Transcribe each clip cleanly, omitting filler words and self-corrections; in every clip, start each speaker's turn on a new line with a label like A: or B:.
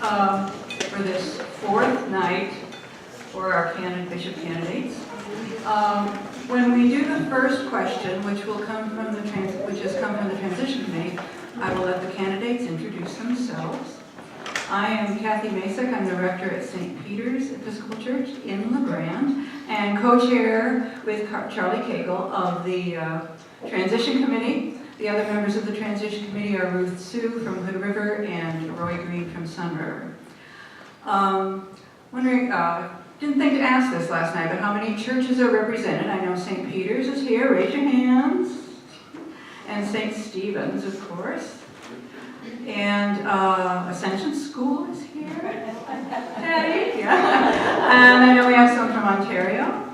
A: for this fourth night for our bishop candidates. When we do the first question, which has come from the transition committee, I will let the candidates introduce themselves. I am Kathy Masek. I'm the rector at St. Peter's Episcopal Church in La Grande and co-chair with Charlie Cagle of the transition committee. The other members of the transition committee are Ruth Sue from Hood River and Roy Green from Sun River. Didn't think to ask this last night, but how many churches are represented? I know St. Peter's is here, raise your hands. And St. Stephen's, of course. And Ascension School is here. Patty, yeah. And I know we have some from Ontario.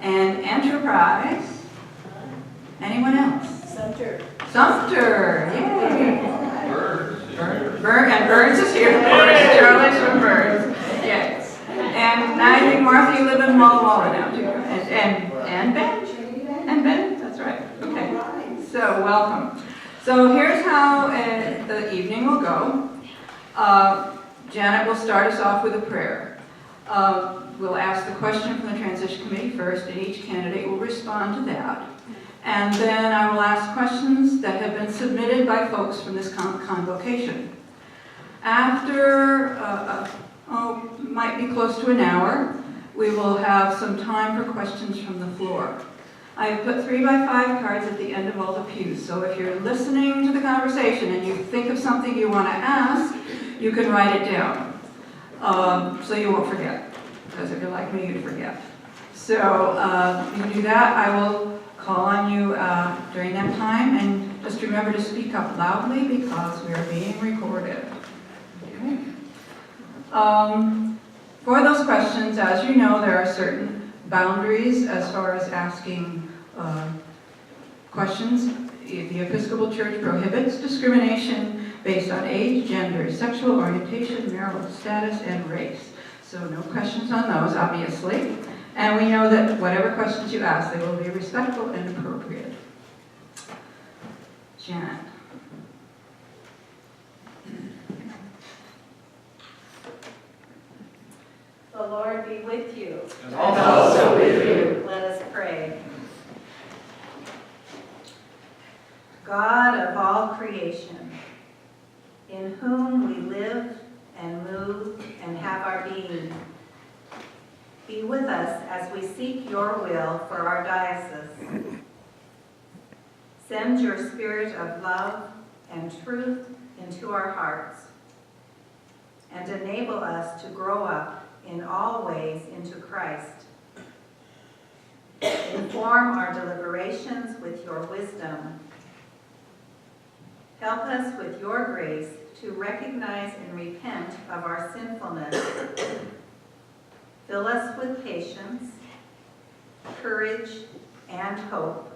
A: And Enterprise. Anyone else? Sumter, yay! And Burns is here. Charlie's from Burns, yes. And I think Martha, you live in Walla Walla now too. And Ben? And Ben, that's right. Okay. So welcome. So here's how the evening will go. Janet will start us off with a prayer. We'll ask the question from the transition committee first, and each candidate will respond to that. And then I will ask questions that have been submitted by folks from this convocation. After, might be close to an hour, we will have some time for questions from the floor. I have put 3x5 cards at the end of all the pews, so if you're listening to the conversation and you think of something you want to ask, you can write it down, so you won't forget, because if you're like me, you'd forget. So you can do that. I will call on you during that time, and just remember to speak up loudly because we are being recorded. Okay. For those questions, as you know, there are certain boundaries as far as asking questions. The Episcopal Church prohibits discrimination based on age, gender, sexual orientation, marital status, and race. So no questions on those, obviously. And we know that whatever questions you ask, they will be respectful and appropriate. Janet.
B: The Lord be with you.
C: And also with you.
B: Let us pray. God of all creation, in whom we live and move and have our being, be with us as we seek your will for our diocese. Send your spirit of love and truth into our hearts, and enable us to grow up in all ways into Christ. Inform our deliberations with your wisdom. Help us with your grace to recognize and repent of our sinfulness. Fill us with patience, courage, and hope.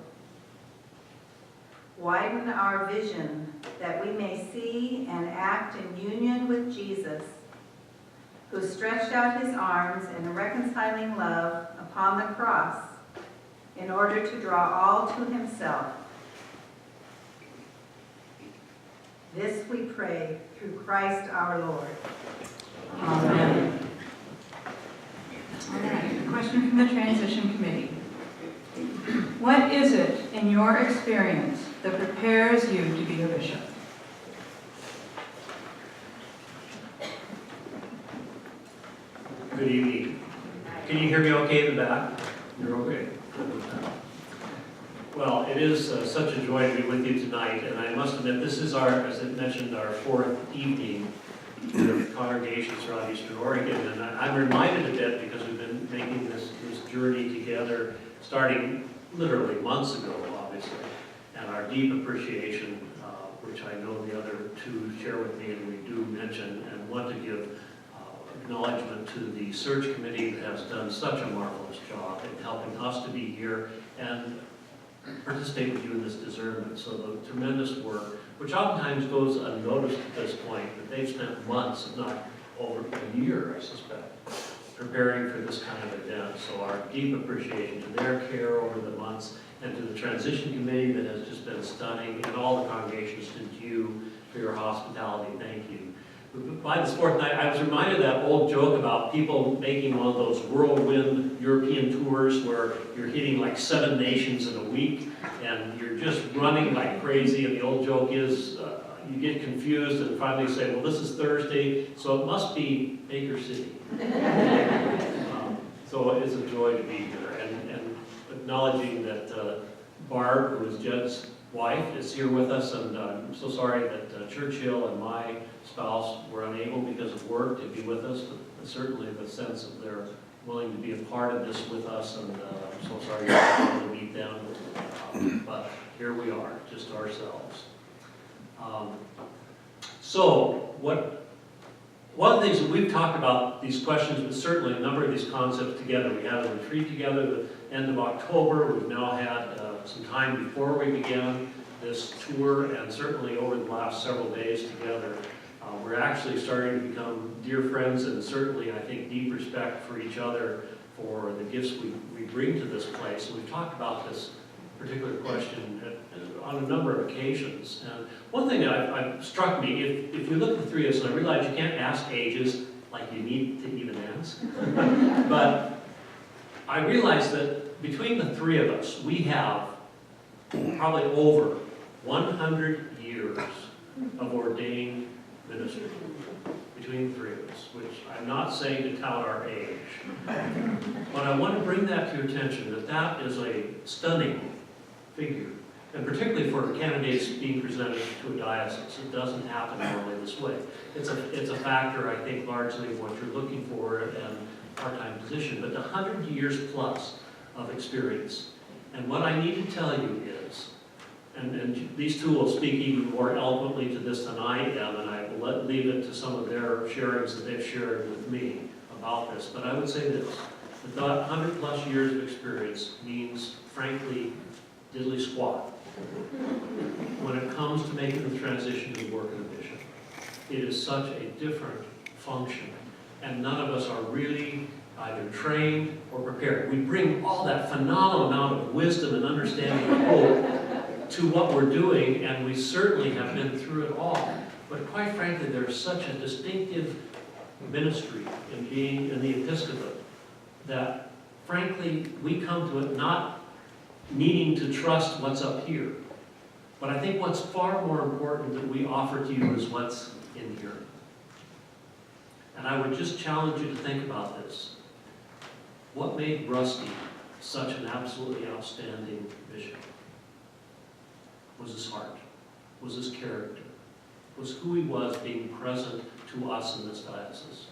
B: Widen our vision that we may see and act in union with Jesus, who stretched out his arms in reconciling love upon the cross in order to draw all to himself. This we pray through Christ our Lord.
A: Amen. All right, a question from the transition committee. What is it in your experience that prepares you to be a bishop?
C: Good evening. Can you hear me okay in the back? You're okay. Well, it is such a joy to be with you tonight, and I must admit, this is our, as I mentioned, our fourth evening with congregations throughout Eastern Oregon, and I'm reminded a bit because we've been making this journey together starting literally months ago, obviously, and our deep appreciation, which I know the other two share with me, and we do mention and want to give acknowledgement to the search committee that has done such a marvelous job in helping us to be here and participate with you in this discernment. So the tremendous work, which oftentimes goes unnoticed at this point, that they've spent months, if not over a year, I suspect, preparing for this kind of event. So our deep appreciation to their care over the months, and to the transition committee that has just been stunning, and all the congregations, and to you for your hospitality. Thank you. by this fourth night, I was reminded of that old joke about people making one of those whirlwind European tours where you're hitting like 7 nations in a week and you're just running like crazy, and the old joke is you get confused and finally say, well, this is Thursday, so it must be Baker City. So it's a joy to be here, and acknowledging that Barb, who is Jed's wife, is here with us, and I'm so sorry that Churchill and my spouse were unable because of work to be with us, but certainly the sense that they're willing to be a part of this with us, and I'm so sorry you're not able to meet them, but here we are, just ourselves. One of the things that we've talked about, these questions, but certainly a number of these concepts together. We had a retreat together at the end of October. We've now had some time before we began this tour, and certainly over the last several days together. We're actually starting to become dear friends, and certainly, I think, deep respect for each other for the gifts we bring to this place. And we've talked about this particular question on a number of occasions. And one thing that struck me, if you look at the three of us, and I realize you can't ask ages like you need to even ask, but I realize that between the three of us, we have probably over 100 years of ordained ministry between the three of us, which I'm not saying to tout our age, but I want to bring that to your attention, that is a stunning figure, and particularly for candidates being presented to a diocese. It doesn't happen normally this way. It's a factor, I think, largely of what you're looking for in a part-time position, but 100 years plus of experience. And what I need to tell you is, and these two will speak even more eloquently to this than I am, and I will leave it to some of their sharings that they've shared with me about this, but I would say this, that 100 plus years of experience means, frankly, diddly squat when it comes to making the transition to work and mission. It is such a different function, and none of us are really either trained or prepared. We bring all that phenomenal amount of wisdom and understanding and hope to what we're doing, and we certainly have been through it all. But quite frankly, there's such a distinctive ministry in being in the episcopate that, frankly, we come to it not needing to trust what's up here. But I think what's far more important that we offer to you is what's in here. And I would just challenge you to think about this. What made Rusty such an absolutely outstanding bishop? Was his heart, was his character, was who he was being present to us in this diocese.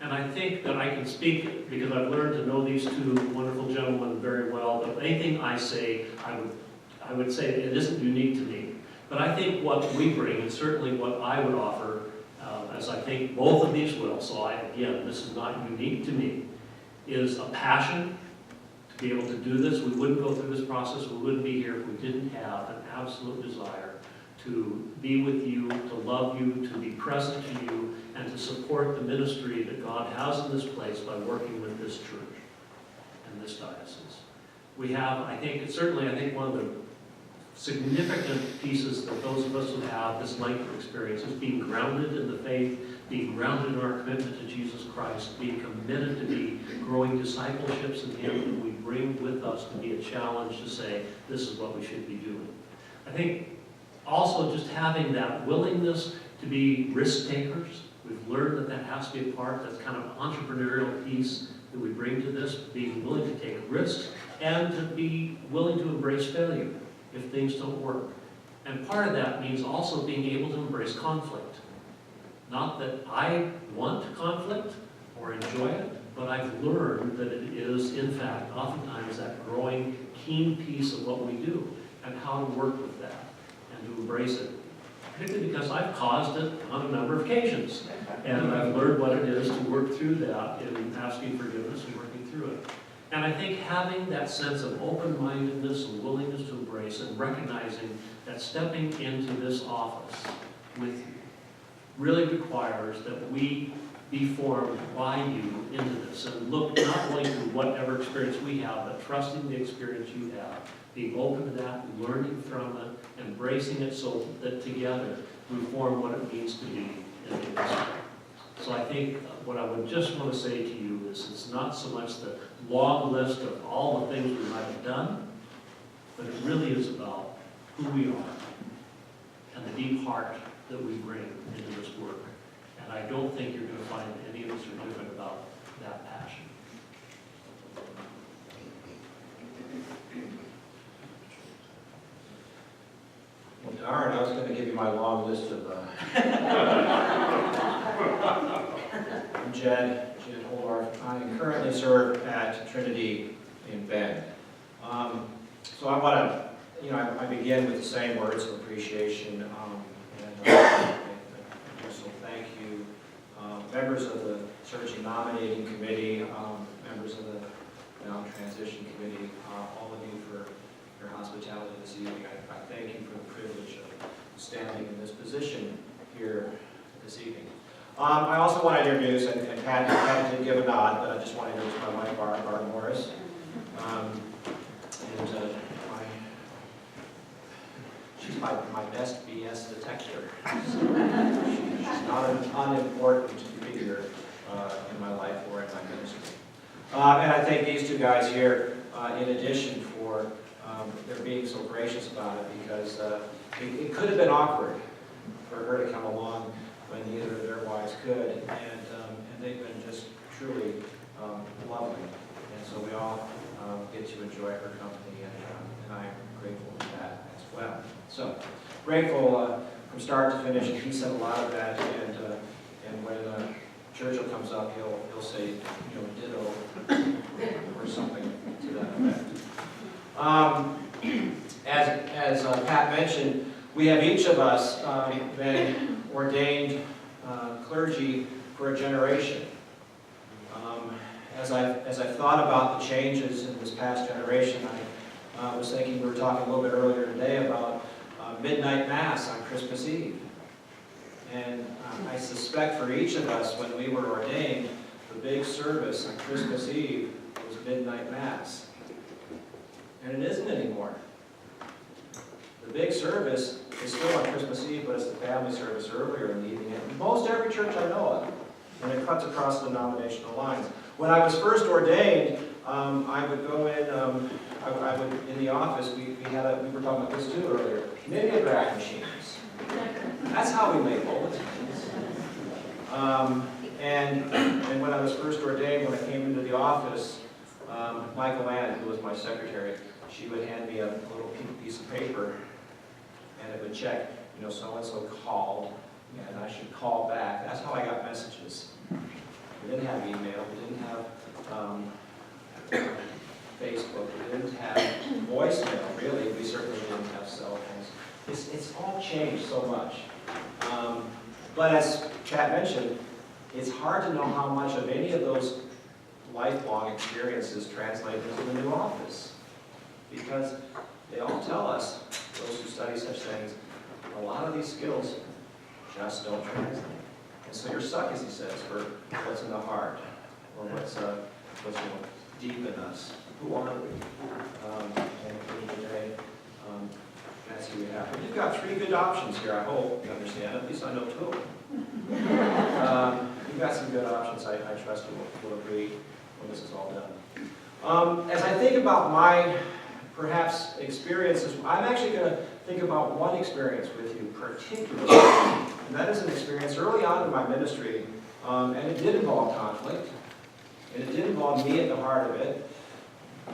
C: And I think that I can speak, because I've learned to know these two wonderful gentlemen very well, that anything I say, I would say it isn't unique to me. But I think what we bring, and certainly what I would offer, as I think both of these will, so again, this is not unique to me, is a passion to be able to do this. We wouldn't go through this process, we wouldn't be here if we didn't have an absolute desire to be with you, to love you, to be present to you, and to support the ministry that God has in this place by working with this church and this diocese. We have, I think one of the significant pieces that those of us who have this length of experience is being grounded in the faith, being grounded in our commitment to Jesus Christ, being committed to be growing discipleships in Him that we bring with us to be a challenge to say, this is what we should be doing. I think also just having that willingness to be risk takers. We've learned that that has to be a part, that's kind of entrepreneurial piece that we bring to this, being willing to take risks and to be willing to embrace failure if things don't work. And part of that means also being able to embrace conflict. Not that I want conflict or enjoy it, but I've learned that it is, in fact, oftentimes that growing, keen piece of what we do and how to work with that and to embrace it. Particularly because I've caused it on a number of occasions. And I've learned what it is to work through that in asking forgiveness and working through it. And I think having that sense of open-mindedness and willingness to embrace and recognizing that stepping into this office with you really requires that we be formed by you into this and look not only to whatever experience we have, but trusting the experience you have, being open to that, learning from it, embracing it so that together we form what it means to be in this. So I think what I would just want to say to you is it's not so much the long list of all the things we might have done, but it really is about who we are and the deep heart that we bring into this work. And I don't think you're going to find any of us are different about that passion.
D: Well, darn, I was going to give you my long list of, I'm Jed Holdorf. I currently serve at Trinity in Bend. So I want to, I begin with the same words of appreciation. So thank you, members of the Search and Nominating Committee, members of the Transition Committee, all of you for your hospitality this evening. I thank you for the privilege of standing in this position here this evening. I also want to introduce, and Pat did give a nod, but I just want to introduce my wife, Barb Morris. She's my best BS detector. She's not an unimportant figure in my life or in my ministry. And I thank these two guys here, in addition, for their being so gracious about it, because it could have been awkward for her to come along when neither of their wives could, and they've been just truly lovely. And so we all get to enjoy her company, and I'm grateful for that as well. So, grateful from start to finish. He said a lot of that, and when Churchill comes up, he'll say, ditto, or something to that effect. As Pat mentioned, we have each of us been ordained clergy for a generation. As I thought about the changes in this past generation, I was thinking, we were talking a little bit earlier today about midnight mass on Christmas Eve. And I suspect for each of us, when we were ordained, the big service on Christmas Eve was midnight mass. And it isn't anymore. The big service is still on Christmas Eve, but it's the family service earlier in the evening. And most every church I know of, and it cuts across the denominational lines. When I was first ordained, I would go in, I would, in the office, we were talking about this too earlier, mimeograph machines. That's how we make bulletins. And when I was first ordained, when I came into the office, Michael Ann, who was my secretary, she would hand me a little piece of paper, and it would check, so-and-so called, and I should call back. That's how I got messages. We didn't have email, we didn't have Facebook, we didn't have voicemail, really. We certainly didn't have cell phones. It's all changed so much. But as Pat mentioned, it's hard to know how much of any of those lifelong experiences translate into the new office. Because they all tell us, those who study such things, a lot of these skills just don't translate. And so you're stuck, as he says, for what's in the heart, or what's deep in us. Who are we? And at the today, that's who we have. You've got three good options here, I hope you understand. At least I know two of them. You've got some good options, I trust you will agree when this is all done. As I think about my, perhaps, experiences, I'm actually going to think about one experience with you particularly, and that is an experience early on in my ministry, and it did involve conflict, and it did involve me at the heart of it.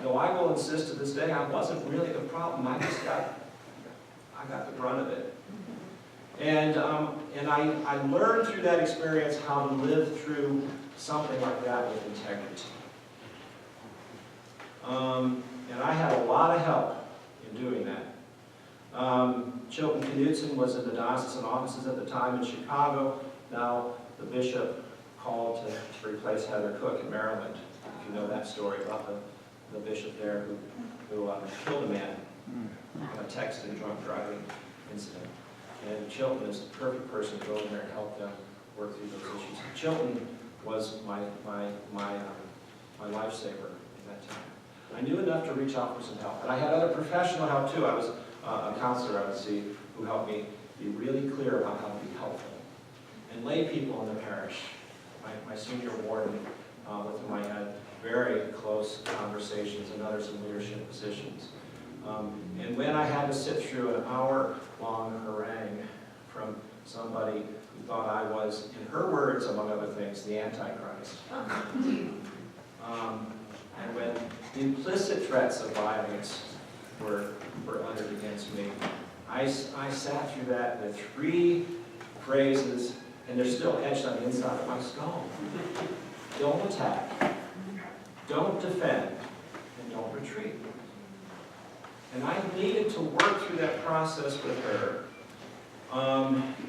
D: Though I will insist to this day, I wasn't really the problem. I got the brunt of it. And I learned through that experience how to live through something like that with integrity. And I had a lot of help in doing that. Chilton Knudsen was in the diocesan offices at the time in Chicago. Now the bishop called to replace Heather Cook in Maryland. If you know that story about the bishop there who killed a man in a texting drunk driving incident. And Chilton is the perfect person to go in there and help them work through those issues. Chilton was my lifesaver at that time. I knew enough to reach out for some help. And I had other professional help too. I was a counselor, I would see, who helped me be really clear about how to be helpful. and lay people in the parish. My senior warden, with whom I had very close conversations, and others in leadership positions. And when I had to sit through an hour-long harangue from somebody who thought I was, in her words, among other things, the Antichrist, and when implicit threats of violence were uttered against me, I sat through that with 3 phrases, and they're still etched on the inside of my skull. Don't attack, don't defend, and don't retreat. And I needed to work through that process with her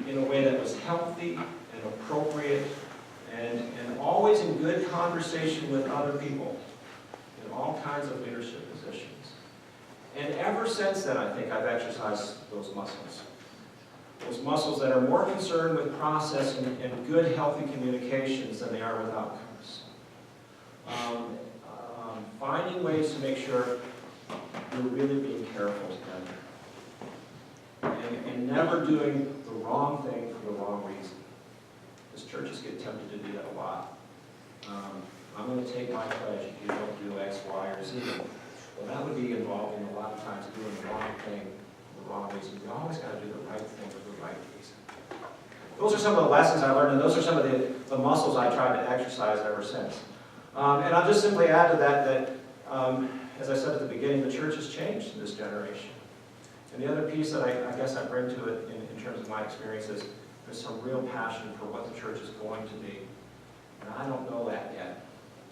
D: in a way that was healthy and appropriate and always in good conversation with other people in all kinds of leadership positions. And ever since then, I think I've exercised those muscles. Those muscles that are more concerned with process and good, healthy communications than they are with outcomes. Finding ways to make sure we're really being careful together. And never doing the wrong thing for the wrong reason. Because churches get tempted to do that a lot. I'm going to take my pledge if you don't do X, Y, or Z. Well, that would be involving a lot of times doing the wrong thing for the wrong reason. You always got to do the right thing for the right reason. Those are some of the lessons I learned, and those are some of the muscles I tried to exercise ever since. And I'll just simply add to that as I said at the beginning, the church has changed in this generation. And the other piece that I guess I bring to it in terms of my experience is there's some real passion for what the church is going to be. And I don't know that yet.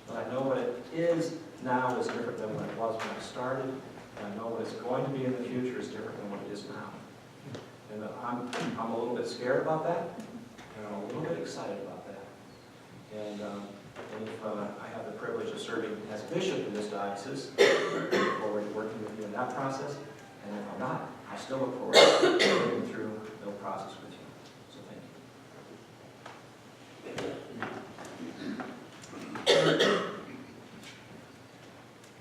D: But I know what it is now is different than what it was when I started. And I know what it's going to be in the future is different than what it is now. And I'm a little bit scared about that. And I'm a little bit excited about that. And if I have the privilege of serving as bishop in this diocese, I look forward to working with you in that process. And if I'm not, I still look forward to working through the process with you. So thank you.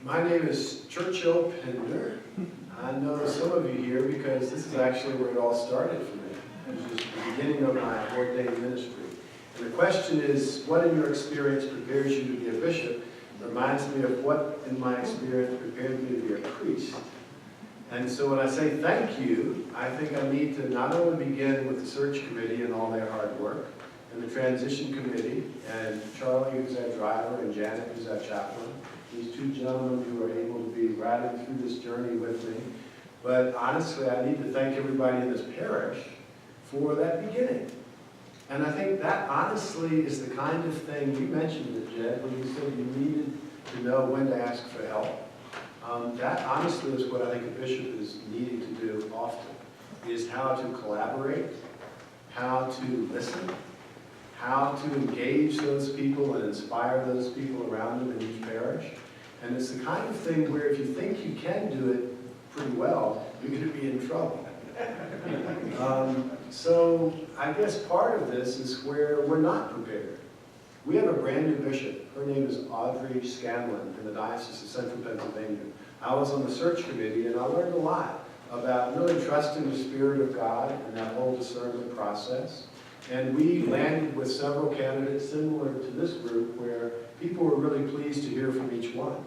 E: My name is Churchill Pender. I know some of you here because this is actually where it all started for me. It was just the beginning of my ordained ministry. And the question is, what in your experience prepares you to be a bishop? It reminds me of what in my experience prepared me to be a priest. And so when I say thank you, I think I need to not only begin with the search committee and all their hard work, and the transition committee, and Charlie, who's our driver, and Janet, who's our chaplain, these 2 gentlemen who are able to be riding through this journey with me. But honestly, I need to thank everybody in this parish for that beginning. And I think that honestly is the kind of thing, you mentioned it, Jed, when you said you needed to know when to ask for help. That honestly is what I think a bishop is needing to do often, is how to collaborate, how to listen, how to engage those people and inspire those people around them in each parish. And it's the kind of thing where if you think you can do it pretty well, you're going to be in trouble. So I guess part of this is where we're not prepared. We have a brand new bishop. Her name is Audrey Scanlon in the Diocese of Central Pennsylvania. I was on the search committee and I learned a lot about really trusting the Spirit of God and that whole discernment process. And we landed with several candidates similar to this group where people were really pleased to hear from each one.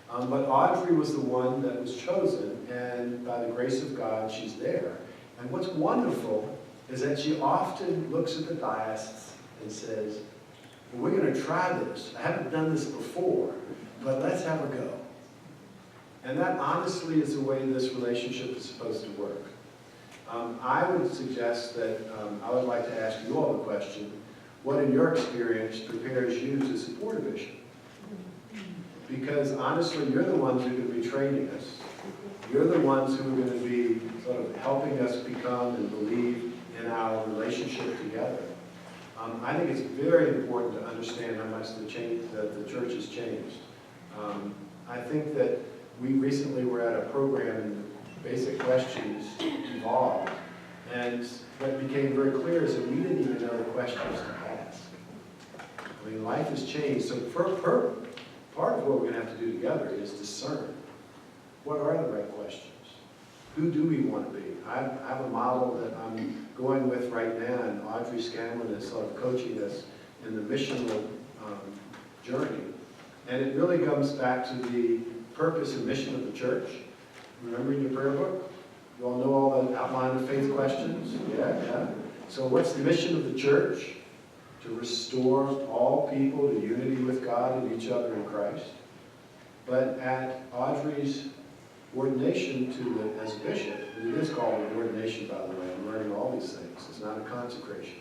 E: But Audrey was the one that was chosen, and by the grace of God, she's there. And what's wonderful is that she often looks at the diocese and says, well, we're going to try this. I haven't done this before, but let's have a go. And that honestly is the way this relationship is supposed to work. I would suggest that I would like to ask you all the question, what in your experience prepares you to support a bishop? Because honestly, you're the ones who are going to be training us. You're the ones who are going to be sort of helping us become and believe in our relationship together. I think it's very important to understand how much the church has changed. I think that we recently were at a program and basic questions evolved. And what became very clear is that we didn't even know the questions to ask. I mean, life has changed. So part of what we're going to have to do together is discern. What are the right questions? who do we want to be? I have a model that I'm going with right now, and Audrey Scanlon is sort of coaching us in the missional journey. And it really comes back to the purpose and mission of the church. Remember in your prayer book? You all know all the outline of faith questions? Yeah. So what's the mission of the church? To restore all people to unity with God and each other in Christ. But at Audrey's ordination as a bishop, and it is called an ordination, by the way, I'm learning all these things, it's not a consecration,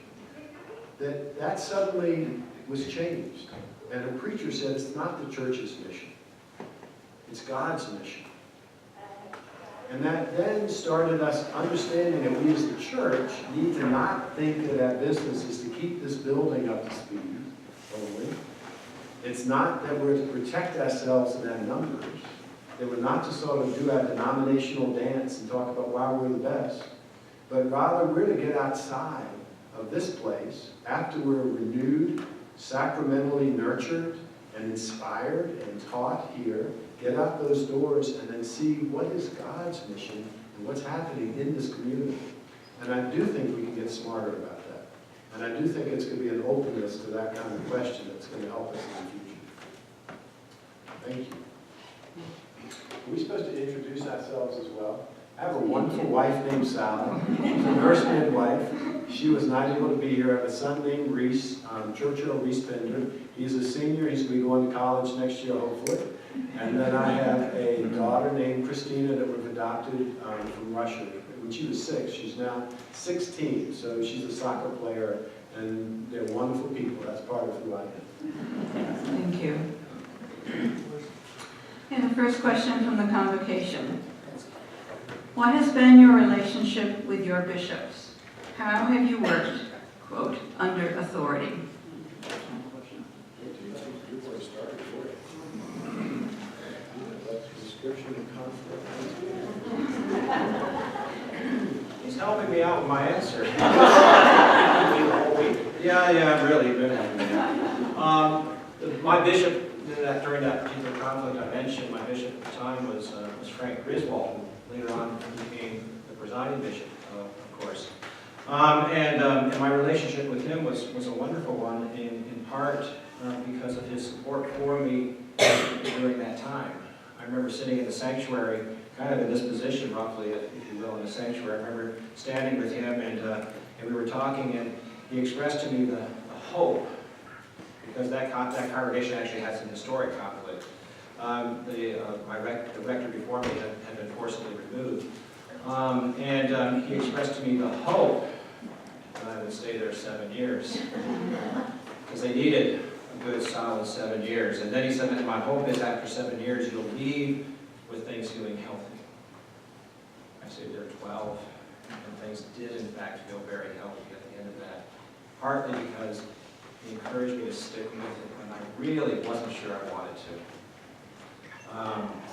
E: that suddenly was changed. And a preacher said it's not the church's mission, it's God's mission. And that then started us understanding that we as the church need to not think that our business is to keep this building up to speed only. It's not that we're to protect ourselves in our numbers. That we're not to sort of do our denominational dance and talk about why we're the best. But rather we're to get outside of this place after we're renewed, sacramentally nurtured, and inspired and taught here, get out those doors and then see what is God's mission and what's happening in this community. And I do think we can get smarter about that. And I do think it's going to be an openness to that kind of question that's going to help us in the future. Thank you. Are we supposed to introduce ourselves as well? I have a wonderful wife named Sally. She's a nurse midwife. She was not able to be here. I have a son named Reese, Churchill Reese Pender. He's a senior. He's going to be going to college next year, hopefully. And then I have a daughter named Christina that we've adopted from Russia. When she was 6, she's now 16. So she's a soccer player, and they're wonderful people. That's part of who I am.
A: Thank you. And the first question from the convocation. What has been your relationship with your bishops? How have you worked, quote, under authority?
D: He's helping me out with my answer. Yeah, really, been helping me out. My bishop, during that particular conflict I mentioned, my bishop at the time was Frank Griswold, who later on became the presiding bishop, of course. And my relationship with him was a wonderful one, in part because of his support for me during that time. I remember sitting in the sanctuary, kind of in this position roughly, if you will, in the sanctuary. I remember standing with him and we were talking, and he expressed to me the hope, because that congregation actually had some historic conflict. The rector before me had been forcibly removed. And he expressed to me the hope that I would stay there 7 years, because they needed a good solid 7 years. And then he said, my hope is after 7 years you'll leave with things feeling healthy. I stayed there 12, and things did in fact feel very healthy at the end of that. Partly because he encouraged me to stick with it when I really wasn't sure I wanted to.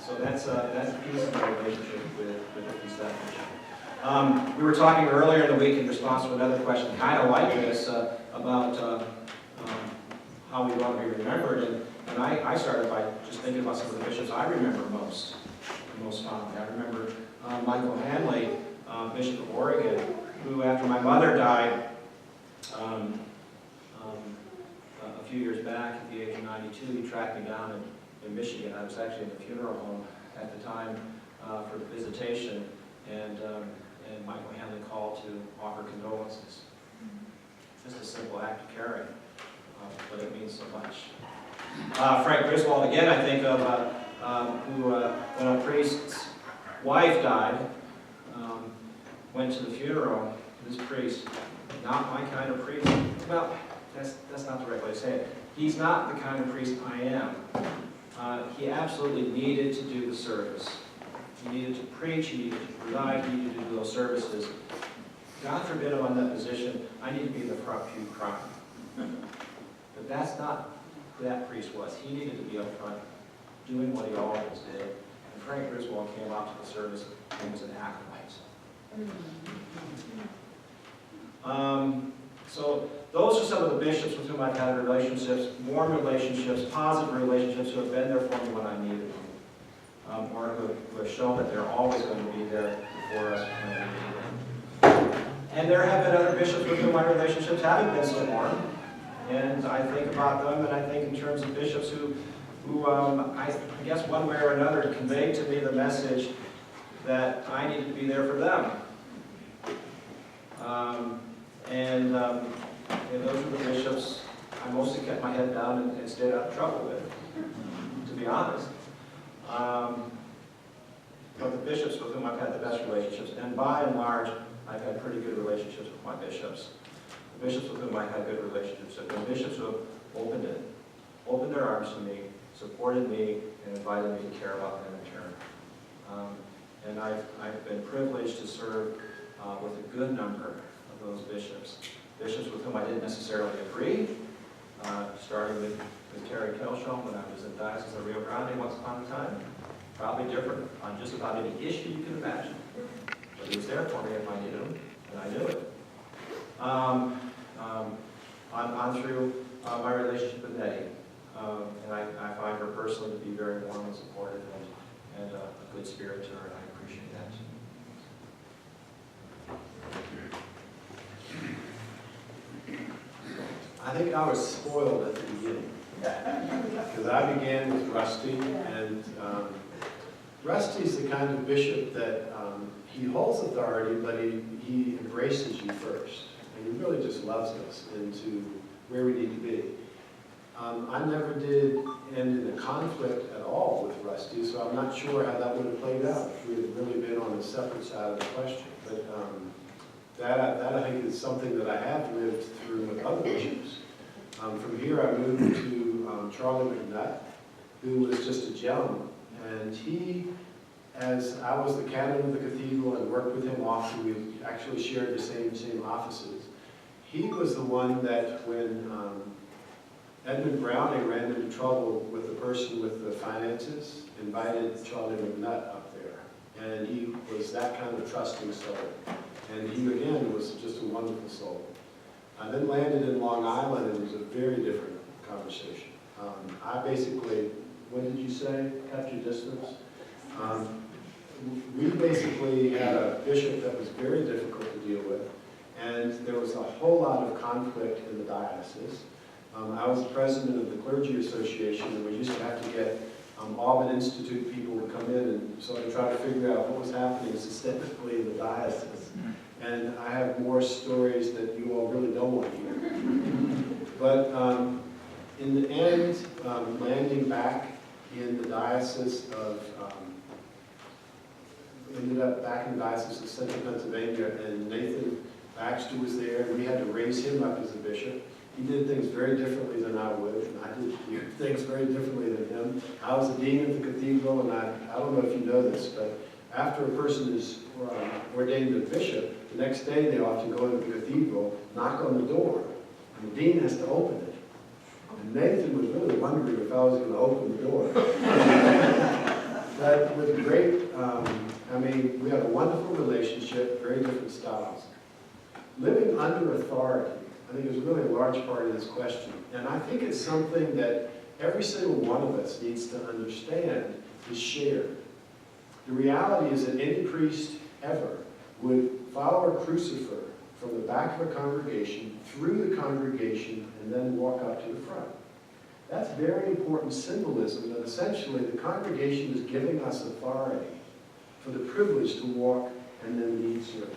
D: So that's a piece of my relationship with these that. We were talking earlier in the week in response to another question, kind of like this, about how we want to be remembered. And I started by just thinking about some of the bishops I remember most fondly. I remember Michael Hanley, Bishop of Oregon, who after my mother died a few years back at the age of 92, he tracked me down in Michigan. I was actually in the funeral home at the time for the visitation, and Michael Hanley called to offer condolences. Just a simple act of caring, but it means so much. Frank Griswold, again, I think of, who, when a priest's wife died, went to the funeral. This priest, not my kind of priest. Well, that's not the right way to say it. He's not the kind of priest I am. He absolutely needed to do the service. He needed to preach, he needed to preside, he needed to do those services. God forbid I'm in that position, I need to be in the front pew crying. But that's not who that priest was. He needed to be up front, doing what he always did. And Frank Griswold came out to the service and was an acolyte. So those are some of the bishops with whom I've had relationships, warm relationships, positive relationships, who have been there for me when I needed them, or who have shown that they're always going to be there for us when we need them. And there have been other bishops with whom my relationships haven't been so warm. And I think about them, and I think in terms of bishops who I guess one way or another conveyed to me the message that I needed to be there for them. And those are the bishops I mostly kept my head down and stayed out of trouble with, to be honest. But the bishops with whom I've had the best relationships, and by and large, I've had pretty good relationships with my bishops. The bishops with whom I've had good relationships have been bishops who have opened their arms to me, supported me, and invited me to care about them in turn. And I've been privileged to serve with a good number of those bishops. Bishops with whom I didn't necessarily agree, starting with Terry Kelsham when I was in Diocese of Rio Grande once upon a time. Probably different on just about any issue you can imagine. But he was there for me if I needed him, and I knew it. On through my relationship with Nettie. And I find her personally to be very warm and supportive and a good spirit to her, and I appreciate that.
E: I think I was spoiled at the beginning, because I began with Rusty, and Rusty's the kind of bishop that he holds authority, but he embraces you first, and he really just loves us into where we need to be. I never did end in a conflict at all with Rusty, so I'm not sure how that would have played out if we had really been on a separate side of the question. But that I think is something that I have lived through with other bishops. From here I moved to Charlie McNutt, who was just a gem. And he, as I was the canon of the cathedral and worked with him often, we actually shared the same offices. He was the one that when Edmund Browning ran into trouble with the person with the finances, invited Charlie McNutt up there. And he was that kind of trusting soul. And he, again, was just a wonderful soul. I then landed in Long Island, and it was a very different conversation. I basically, what did you say? Kept your distance? We basically had a bishop that was very difficult to deal with, and there was a whole lot of conflict in the diocese. I was the president of the Clergy Association, and we used to have to get Auburn Institute people to come in and sort of try to figure out what was happening systemically in the diocese. And I have more stories that you all really don't want to hear. But in the end, landing back in the diocese of, ended up back in the diocese of Central Pennsylvania, and Nathan Baxter was there, and we had to raise him up as a bishop. He did things very differently than I would, and I did things very differently than him. I was the dean of the cathedral, and I don't know if you know this, but after a person is ordained a bishop, the next day they often go into the cathedral, knock on the door, and the dean has to open it. And Nathan was really wondering if I was going to open the door. But with great, we had a wonderful relationship, very different styles. Living under authority, I think, is really a large part of this question. And I think it's something that every single one of us needs to understand is shared. The reality is that any priest ever would follow a crucifer from the back of a congregation, through the congregation, and then walk up to the front. That's very important symbolism that essentially the congregation is giving us authority for the privilege to walk and then lead service.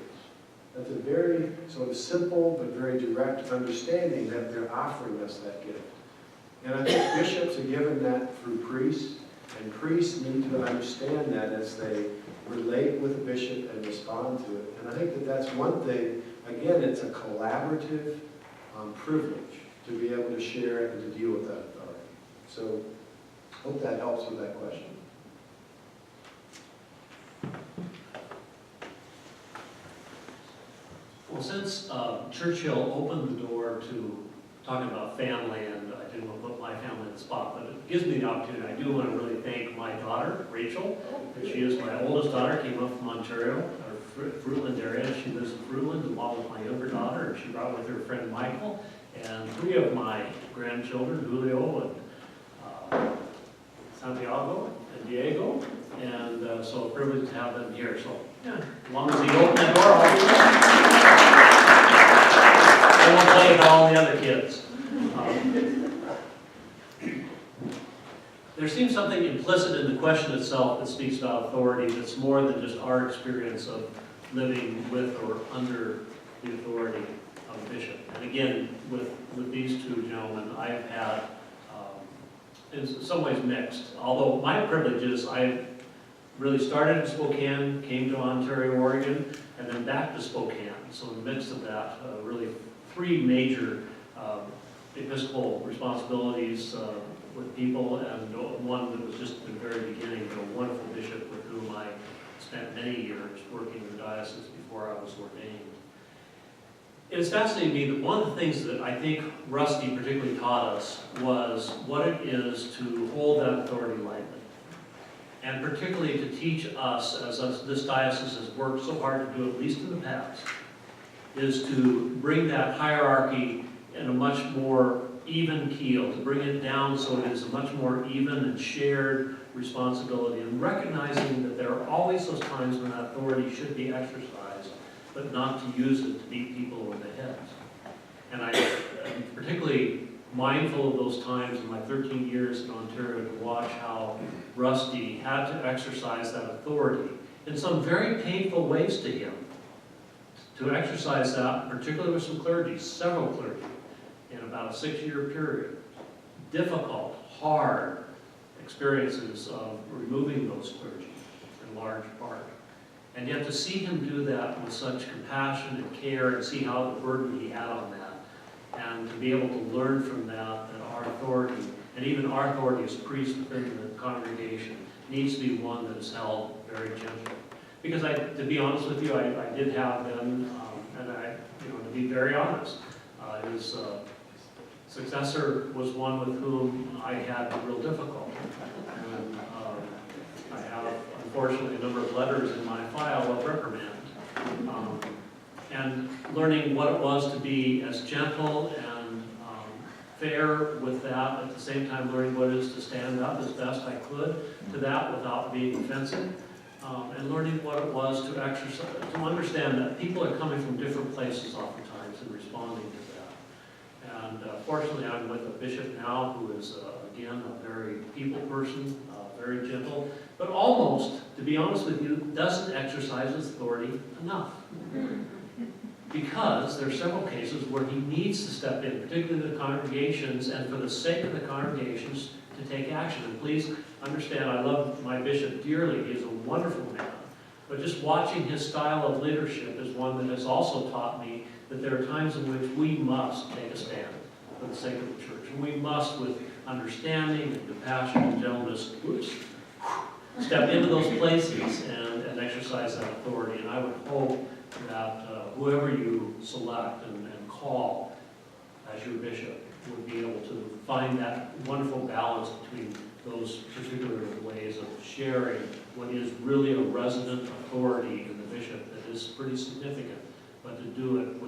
E: That's a very sort of simple but very direct understanding that they're offering us that gift. And I think bishops are given that through priests, and priests need to understand that as they relate with a bishop and respond to it. And I think that that's one thing, again, it's a collaborative privilege to be able to share and to deal with that authority. So I hope that helps with that question.
C: Well, since Churchill opened the door to talking about family, and I didn't want to put my family in the spot, but it gives me the opportunity. I do want to really thank my daughter, Rachel. She is my oldest daughter, came up from Ontario, or Fruitland area. She lives in Fruitland, along with my younger daughter, and she brought with her friend Michael, and 3 of my grandchildren, Julio and Santiago and Diego, and so a privilege to have them here. So, yeah, as long as he opened the door, I won't play with all the other kids. There seems something implicit in the question itself that speaks about authority that's more than just our experience of living with or under the authority of a bishop. And again, with these two gentlemen, I've had, in some ways, mixed. Although my privilege is I really started in Spokane, came to Ontario, Oregon, and then back to Spokane. So in the midst of that, really three major episcopal responsibilities with people, and one that was just at the very beginning, a wonderful bishop with whom I spent many years working in the diocese before I was ordained. It has fascinated me that one of the things that I think Rusty particularly taught us was what it is to hold that authority lightly. And particularly to teach us, as this diocese has worked so hard to do, at least in the past, is to bring that hierarchy in a much more even keel, to bring it down so it is a much more even and shared responsibility, and recognizing that there are always those times when that authority should be exercised, but not to use it to beat people over the heads. And I'm particularly mindful of those times in my 13 years in Ontario to watch how Rusty had to exercise that authority in some very painful ways to him. To exercise that, particularly with some clergy, several clergy, in about a 6-year period. Difficult, hard experiences of removing those clergy in large part. And yet to see him do that with such compassion and care, and see how the burden he had on that, and to be able to learn from that our authority, and even our authority as priests within the congregation, needs to be one that is held very gentle. Because to be honest with you, I did have them, and to be very honest, his successor was one with whom I had real difficulty. And I have, unfortunately, a number of letters in my file of reprimand. And learning what it was to be as gentle and fair with that, at the same time learning what it is to stand up as best I could to that without being offensive. And learning what it was to understand that people are coming from different places oftentimes and responding to that. And fortunately, I'm with a bishop now who is, again, a very people person, very gentle, but almost, to be honest with you, doesn't exercise his authority enough. Because there are several cases where he needs to step in, particularly the congregations, and for the sake of the congregations, to take action. And please understand, I love my bishop dearly. He is a wonderful man. But just watching his style of leadership is one that has also taught me that there are times in which we must take a stand for the sake of the church. And we must, with understanding and compassion and gentleness, step into those places and exercise that authority. And I would hope that whoever you select and call as your bishop would be able to find that wonderful balance between those particular ways of sharing what is really a resident authority in the bishop that is pretty significant, but to do it with